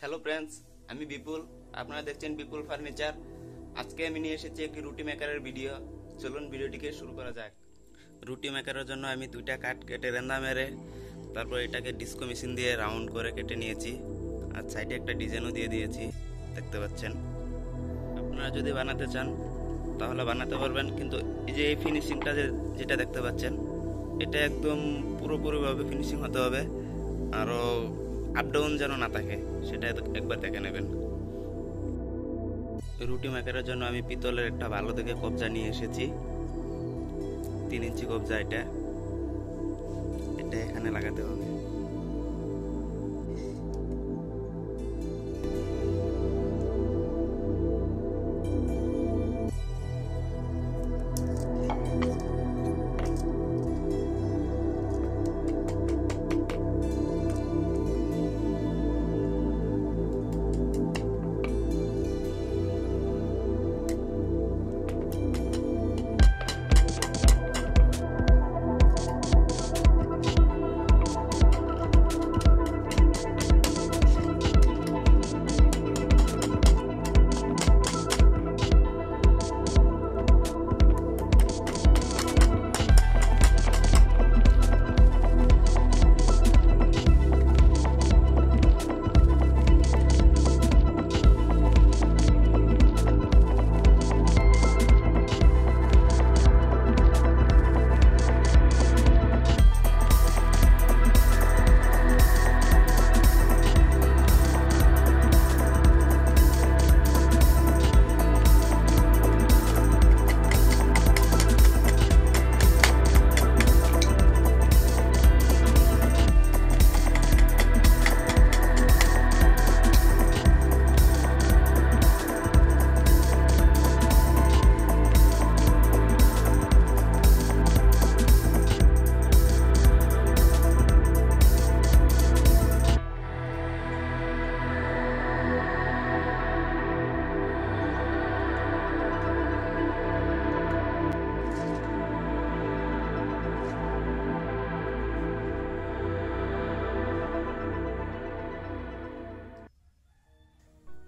Hello friends, আমি বিপুল। আপনারা দেখছেন বিপুল ফার্নিচার। আজকে আমি নিয়ে এসেছি একটি রুটি মেকারের ভিডিও। চলুন ভিডিওটিকে শুরু করা যাক। রুটি মেকারের জন্য আমি দুইটা কাঠ কেটে রেন্দা মেরে তারপর এটাকে ডিস্কো মেশিন দিয়ে রাউন্ড করে কেটে নিয়েছি। আর সাইডে একটা ডিজাইনও দিয়ে দিয়েছি, দেখতে পাচ্ছেন। আপনারা যদি বানাতে চান তাহলে বানাতে পারবেন, কিন্তু এই যে এই ফিনিশিংটা যেটা দেখতে পাচ্ছেন, এটা একদম পুরোপুরিভাবে ফিনিশিং হতে হবে। আরও আপ ডাউন যেন না থাকে, সেটা একবার দেখে নেবেন। রুটি মেকারের জন্য আমি পিতলের একটা ভালো দেখে কবজা নিয়ে এসেছি। 3 ইঞ্চি কবজা। এটা এখানে লাগাতে হবে।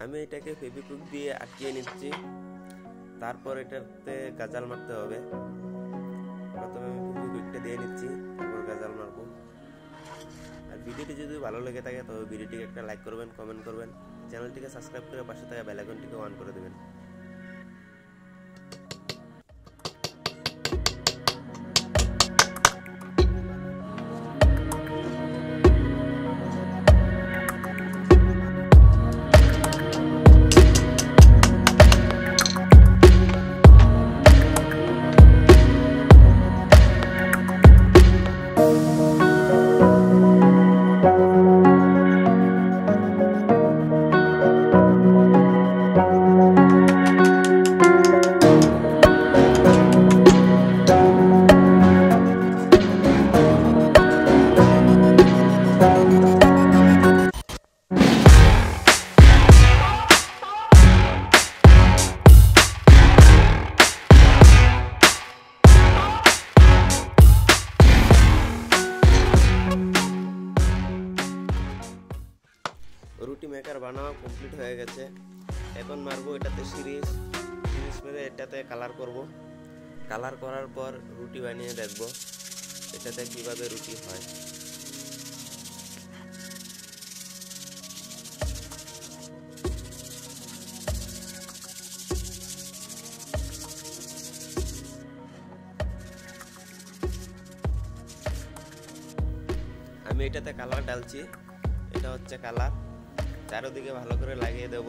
আমি এটাকে ফেভিকুইক দিয়ে আটকিয়ে নিচ্ছি। তারপর এটাতে গাজাল মারতে হবে। প্রথমে আমি ফেভিকুইকটা দিয়ে নিচ্ছি, তারপর গাজাল মারবো। আর ভিডিওটি যদি ভালো লেগে থাকে তবে ভিডিওটিকে একটা লাইক করবেন, কমেন্ট করবেন, চ্যানেলটিকে সাবস্ক্রাইব করে পাশে থাকা বেল আইকনটিকে অন করে দেবেন। রুটি মেকার বানানো কমপ্লিট হয়ে গেছে। এখন মারবো এটাতে সিরিজ মেরে এটাতে কালার করব। কালার করার পর রুটি বানিয়ে দেখব এটাতে কিভাবে রুটি হয়। আমি এটাতে কালার ঢালছি। এটা হচ্ছে কালার। চারদিকে ভালো করে লাগিয়ে দেব।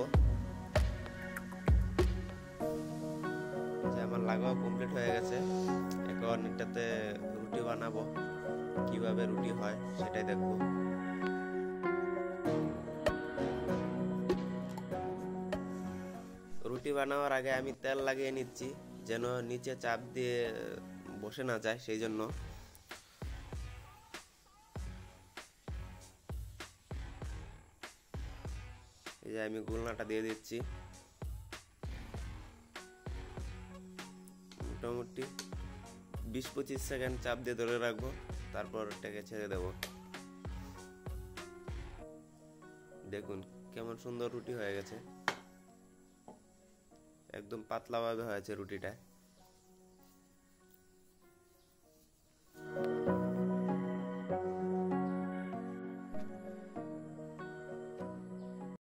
আমার লাগানো কমপ্লিট হয়ে গেছে। এখন এটাতে রুটি বানাবো। কিভাবে রুটি হয় সেটাই দেখব। রুটি বানানোর আগে আমি তেল লাগিয়ে নিচ্ছি, যেন নিচে চাপ দিয়ে বসে না যায়, সেই জন্য। এই যে আমি গুলনাটা দিয়ে দিচ্ছি। মোটামুটি 20-25 সেকেন্ড চাপ দিয়ে ধরে রাখবো, তারপর এটাকে ছেড়ে দেব। দেখুন কেমন সুন্দর রুটি হয়ে গেছে, একদম পাতলাভাবে হয়েছে রুটিটা।